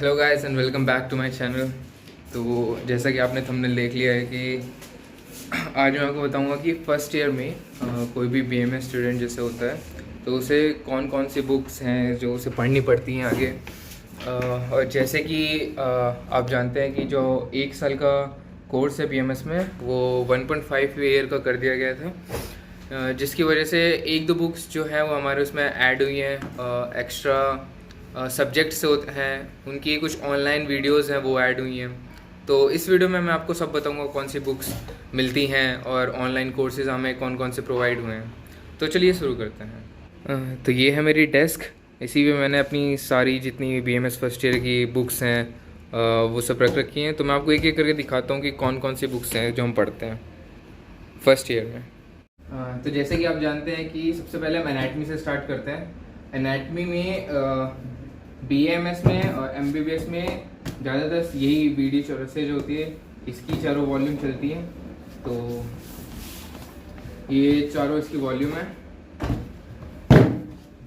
Hello guys and welcome back to my channel. तो जैसा कि आपने थंबनेल देख लिया है कि आज मैं आपको बताऊंगा कि फ़र्स्ट ईयर में कोई भी बीएमएस स्टूडेंट जैसे होता है तो उसे कौन कौन सी बुक्स हैं जो उसे पढ़नी पड़ती हैं आगे। और जैसे कि आप जानते हैं कि जो 1 साल का कोर्स है बीएमएस में वो 1.5 ईयर का कर दिया गया था, जिसकी वजह से एक दो बुक्स जो हैं वो हमारे उसमें ऐड हुई हैं। एक्स्ट्रा सब्जेक्ट्स हैं उनकी कुछ ऑनलाइन वीडियोस हैं वो ऐड हुई हैं। तो इस वीडियो में मैं आपको सब बताऊंगा कौन सी बुक्स मिलती हैं और ऑनलाइन कोर्सेज हमें कौन कौन से प्रोवाइड हुए हैं। तो चलिए शुरू करते हैं। तो ये है मेरी डेस्क। इसी में मैंने अपनी सारी जितनी बीएमएस फर्स्ट ईयर की बुक्स हैं वो सब रख रखी हैं। तो मैं आपको एक एक करके दिखाता हूँ कि कौन कौन सी बुक्स हैं जो हम पढ़ते हैं फर्स्ट ईयर में। तो जैसे कि आप जानते हैं कि सबसे पहले हम एनाटमी से स्टार्ट करते हैं। एनाटमी में बीएमएस में और एमबीबीएस में ज़्यादातर यही बीडी चौरसे जो होती है इसकी चारों वॉल्यूम चलती हैं। तो ये चारों इसकी वॉल्यूम है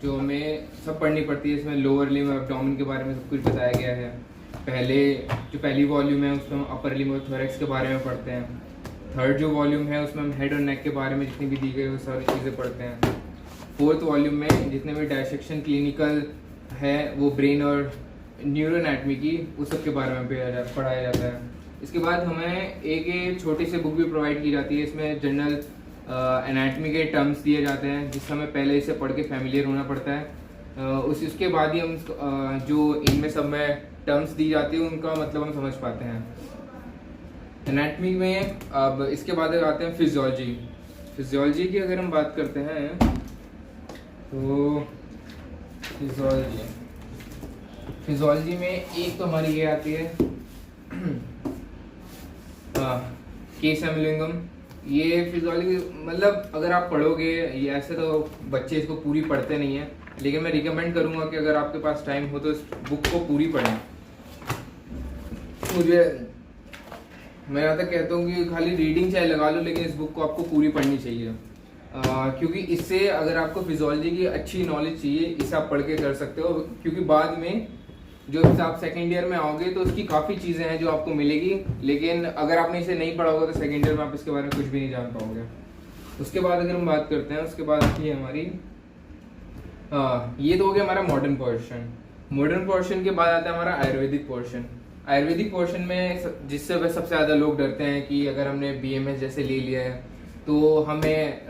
जो हमें सब पढ़नी पड़ती है। इसमें लोअर लिम्ब और एब्डोमेन के बारे में सब कुछ बताया गया है। पहली वॉल्यूम है उसमें हम अपर लिम्ब और थोरैक्स के बारे में पढ़ते हैं। थर्ड जो वॉल्यूम है उसमें हम हेड और नेक के बारे में जितनी भी दी गई वो सारी चीज़ें पढ़ते हैं। फोर्थ वॉल्यूम में जितने भी डायसेक्शन क्लिनिकल है वो ब्रेन और न्यूरो एनाटमी की उस सब के बारे में पढ़ाया जाता है। इसके बाद हमें एक छोटी सी बुक भी प्रोवाइड की जाती है। इसमें जनरल एनाटमी के टर्म्स दिए जाते हैं जिससे हमें पहले इसे पढ़ के फैमिलियर होना पड़ता है। उसके बाद ही हम जो इनमें सब में टर्म्स दी जाती है उनका मतलब हम समझ पाते हैं एनाटमी में। अब इसके बाद आते हैं फिजियोलॉजी। फिजियोलॉजी की अगर हम बात करते हैं तो फिजियोलॉजी में एक तो हमारी ये आती है केस एमिलिंगम। ये फिजियोलॉजी मतलब अगर आप पढ़ोगे, ये ऐसे तो बच्चे इसको पूरी पढ़ते नहीं हैं, लेकिन मैं रिकमेंड करूंगा कि अगर आपके पास टाइम हो तो इस बुक को पूरी पढ़ें। मैं यहाँ तक कहता हूँ कि खाली रीडिंग चाहे लगा लो लेकिन इस बुक को आपको पूरी पढ़नी चाहिए। क्योंकि इससे अगर आपको फिजियोलॉजी की अच्छी नॉलेज चाहिए इसे आप पढ़ के कर सकते हो। क्योंकि बाद में जो आप सेकेंड ईयर में आओगे तो उसकी काफ़ी चीज़ें हैं जो आपको मिलेगी, लेकिन अगर आपने इसे नहीं पढ़ा होगा तो सेकेंड ईयर में आप इसके बारे में कुछ भी नहीं जान पाओगे। उसके बाद अगर हम बात करते हैं उसके बाद आती है हमारी ये तो हो गया हमारा मॉडर्न पोर्शन। मॉडर्न पोर्शन के बाद आता है हमारा आयुर्वेदिक पोर्शन। आयुर्वेदिक पोर्शन में जिससे वह सबसे ज़्यादा लोग डरते हैं कि अगर हमने बीएमएस जैसे ले लिया है तो हमें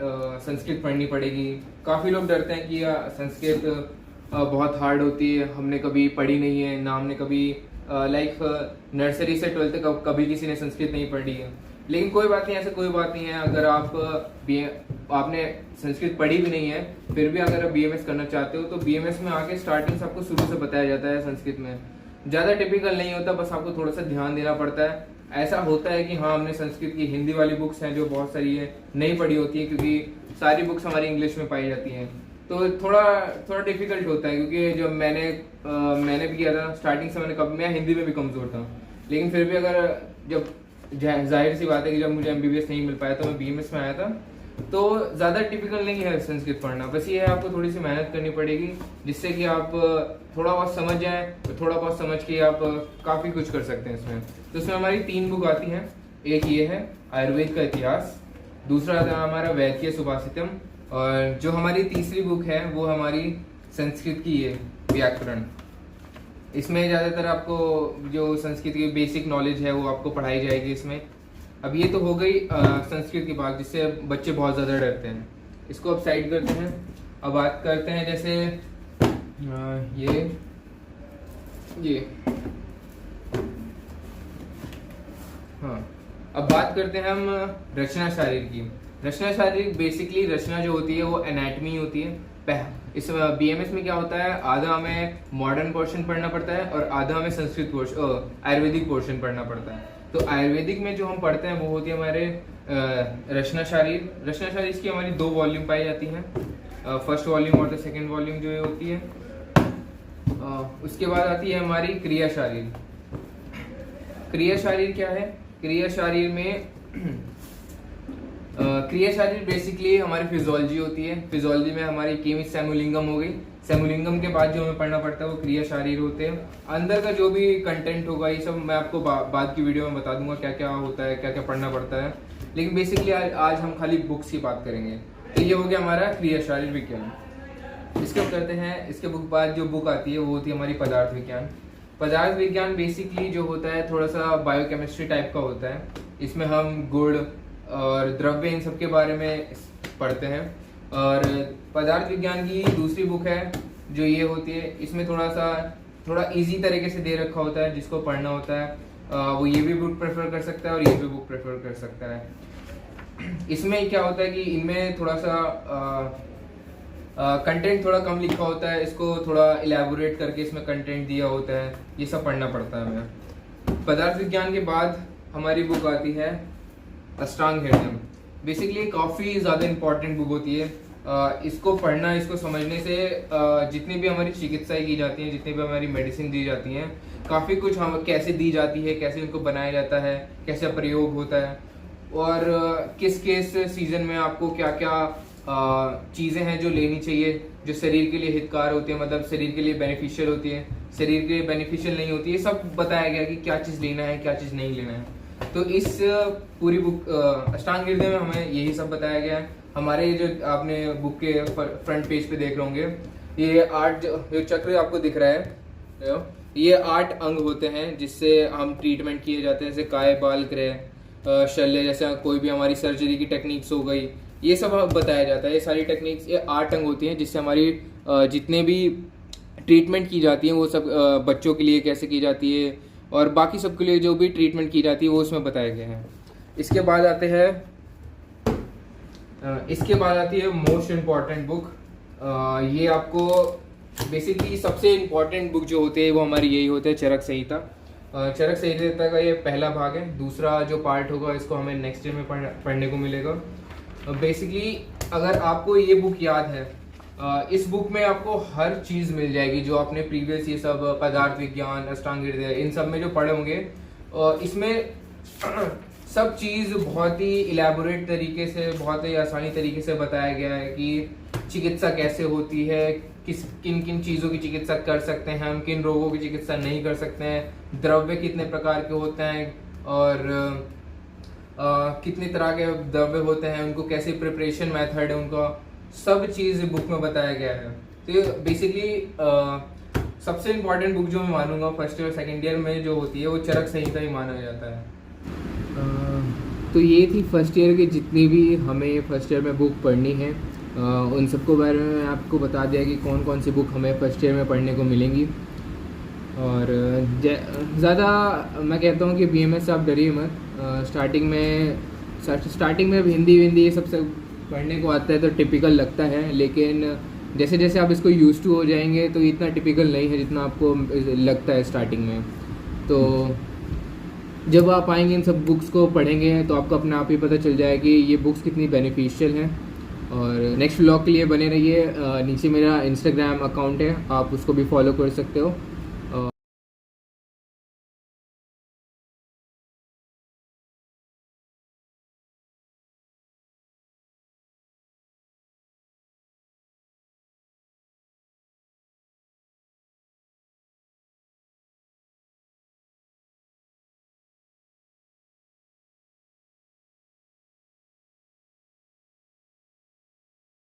संस्कृत पढ़नी पड़ेगी। काफ़ी लोग डरते हैं कि संस्कृत बहुत हार्ड होती है, हमने कभी पढ़ी नहीं है ना, हमने कभी लाइक नर्सरी से 12th तक कभी किसी ने संस्कृत नहीं पढ़ी है। लेकिन कोई बात नहीं, ऐसा कोई बात नहीं है। अगर आपने संस्कृत पढ़ी भी नहीं है फिर भी अगर आप बीएमएस करना चाहते हो तो बीएमएस में आके स्टार्टिंग से आपको शुरू से बताया जाता है संस्कृत में। ज़्यादा टिपिकल नहीं होता, बस आपको थोड़ा सा ध्यान देना पड़ता है। ऐसा होता है कि हाँ हमने संस्कृत की हिंदी वाली बुक्स हैं जो बहुत सारी है नहीं पढ़ी होती है, क्योंकि सारी बुक्स हमारी इंग्लिश में पाई जाती हैं। तो थोड़ा डिफिकल्ट होता है, क्योंकि जो मैंने भी किया था स्टार्टिंग से, मैं हिंदी में भी कमज़ोर था। लेकिन फिर भी अगर जब जाहिर सी बात है कि जब मुझे एमबीबीएस नहीं मिल पाया तो मैं बीएमएस में आया था। तो ज़्यादा टिपिकल नहीं है संस्कृत पढ़ना, बस ये है आपको थोड़ी सी मेहनत करनी पड़ेगी जिससे कि आप थोड़ा बहुत समझ जाएं। तो थोड़ा बहुत समझ के आप काफ़ी कुछ कर सकते हैं इसमें। तो इसमें हमारी 3 बुक आती हैं। एक ये है आयुर्वेद का इतिहास, दूसरा आता है हमारा वैद्य सुभाषितम, और जो हमारी तीसरी बुक है वो हमारी संस्कृत की है व्याकरण। इसमें ज़्यादातर आपको जो संस्कृत की बेसिक नॉलेज है वो आपको पढ़ाई जाएगी इसमें। अब ये तो हो गई संस्कृत की बात जिससे बच्चे बहुत ज़्यादा डरते हैं। इसको अब साइड करते हैं। अब बात करते हैं जैसे ये हाँ, अब बात करते हैं हम रचना शारीर की। रचना शारीर बेसिकली रचना जो होती है वो एनाटमी होती है। इस बीएमएस में क्या होता है, आधा हमें मॉडर्न पोर्शन पढ़ना पड़ता है और आधा हमें संस्कृत पोर्शन आयुर्वेदिक पोर्शन पढ़ना पड़ता है। तो आयुर्वेदिक में जो हम पढ़ते हैं वो होती है हमारे रचना शारीर। रचना शारीर की हमारी 2 वॉल्यूम पाई जाती हैं, फर्स्ट वॉल्यूम और सेकेंड वॉल्यूम जो होती है। उसके बाद आती है हमारी क्रिया शारीर। क्रिया शारीर क्या है? क्रिया शारीर में क्रिया शारीर बेसिकली हमारी फिजियोलॉजी होती है। फिजियोलॉजी में हमारी केमिस सेमुलिंगम हो गई, समलिंगम के बाद जो हमें पढ़ना पड़ता है वो क्रिया शारीर होते हैं। अंदर का जो भी कंटेंट होगा ये सब मैं आपको बाद की वीडियो में बता दूंगा क्या क्या होता है, क्या क्या पढ़ना पड़ता है। लेकिन बेसिकली आज हम खाली बुक्स की बात करेंगे। तो ये हो गया हमारा क्रिया शारीर विज्ञान। इसके अब करते हैं, इसके बाद जो बुक आती है वो होती है हमारी पदार्थ विज्ञान। पदार्थ विज्ञान बेसिकली जो होता है थोड़ा सा बायोकेमिस्ट्री टाइप का होता है। इसमें हम गुण और द्रव्य इन सब के बारे में पढ़ते हैं। और पदार्थ विज्ञान की दूसरी बुक है जो ये होती है, इसमें थोड़ा इजी तरीके से दे रखा होता है, जिसको पढ़ना होता है वो ये भी बुक प्रेफर कर सकता है और ये भी बुक प्रेफर कर सकता है। इसमें क्या होता है कि इनमें थोड़ा सा कंटेंट थोड़ा कम लिखा होता है, इसको थोड़ा इलेबोरेट करके इसमें कंटेंट दिया होता है, ये सब पढ़ना पड़ता है हमें। पदार्थ विज्ञान के बाद हमारी बुक आती है अष्टांग हृदय। बेसिकली काफ़ी ज़्यादा इम्पोर्टेंट बुक होती है। इसको पढ़ना, इसको समझने से जितनी भी हमारी चिकित्साएं की जाती हैं, जितनी भी हमारी मेडिसिन दी जाती हैं, काफ़ी कुछ हम कैसे दी जाती है, कैसे उनको बनाया जाता है, कैसे प्रयोग होता है और किस किस सीज़न में आपको क्या क्या चीज़ें हैं जो लेनी चाहिए, जो शरीर के लिए हितकार होती है, मतलब शरीर के लिए बेनिफिशियल होती है, शरीर के लिए बेनिफिशियल नहीं होती है, सब बताया गया कि क्या चीज़ लेना है, क्या चीज़ नहीं लेना है। तो इस पूरी बुक अष्टांग हृदय में हमें यही सब बताया गया है। हमारे जो आपने बुक के फ्रंट पेज पे देख रहे होंगे, ये 8 जो चक्र आपको दिख रहा है, ये 8 अंग होते हैं जिससे हम ट्रीटमेंट किए जाते हैं, जैसे काय बाल क्रय शल्य, जैसे कोई भी हमारी सर्जरी की टेक्निक्स हो गई, ये सब बताया जाता है। ये सारी टेक्निक्स, ये 8 अंग होती हैं जिससे हमारी जितने भी ट्रीटमेंट की जाती हैं वो सब बच्चों के लिए कैसे की जाती है और बाकी सब के लिए जो भी ट्रीटमेंट की जाती है वो उसमें बताए गए हैं। इसके बाद आती है मोस्ट इम्पॉर्टेंट बुक। ये आपको बेसिकली सबसे इम्पॉर्टेंट बुक जो होती है वो हमारी यही होती है, चरक संहिता। चरक संहिता का ये पहला भाग है। दूसरा जो पार्ट होगा इसको हमें नेक्स्ट ईयर में पढ़ने को मिलेगा। बेसिकली अगर आपको ये बुक याद है, इस बुक में आपको हर चीज़ मिल जाएगी जो आपने प्रीवियस ये सब पदार्थ विज्ञान, अष्टांग हृदय, इन सब में जो पढ़े होंगे। इसमें सब चीज़ बहुत ही इलेबोरेट तरीके से, बहुत ही आसानी तरीके से बताया गया है कि चिकित्सा कैसे होती है, किन किन चीज़ों की चिकित्सा कर सकते हैं हम, किन रोगों की चिकित्सा नहीं कर सकते हैं, द्रव्य कितने प्रकार के होते हैं और कितने तरह के द्रव्य होते हैं, उनको कैसे प्रिपरेशन मेथड है उनका, सब चीज़ बुक में बताया गया है। तो बेसिकली सबसे इम्पोर्टेंट बुक जो मैं मानूंगा फर्स्ट ईयर सेकेंड ईयर में जो होती है वो चरक संहिता ही माना जाता है। तो ये थी फर्स्ट ईयर की जितनी भी हमें फर्स्ट ईयर में बुक पढ़नी है, उन सबको बारे में आपको बता दिया कि कौन कौन सी बुक हमें फर्स्ट ईयर में पढ़ने को मिलेंगी। और ज़्यादा मैं कहता हूँ कि BMS से आप डरिए मत। स्टार्टिंग में हिंदी ये सब पढ़ने को आता है तो टिपिकल लगता है, लेकिन जैसे जैसे आप इसको यूज़ टू हो जाएंगे तो इतना टिपिकल नहीं है जितना आपको लगता है स्टार्टिंग में। तो जब आप आएंगे इन सब बुक्स को पढ़ेंगे तो आपको अपने आप ही पता चल जाएगा कि ये बुक्स कितनी बेनिफिशियल हैं। और नेक्स्ट व्लॉग के लिए बने रहिए। नीचे मेरा इंस्टाग्राम अकाउंट है, आप उसको भी फॉलो कर सकते हो।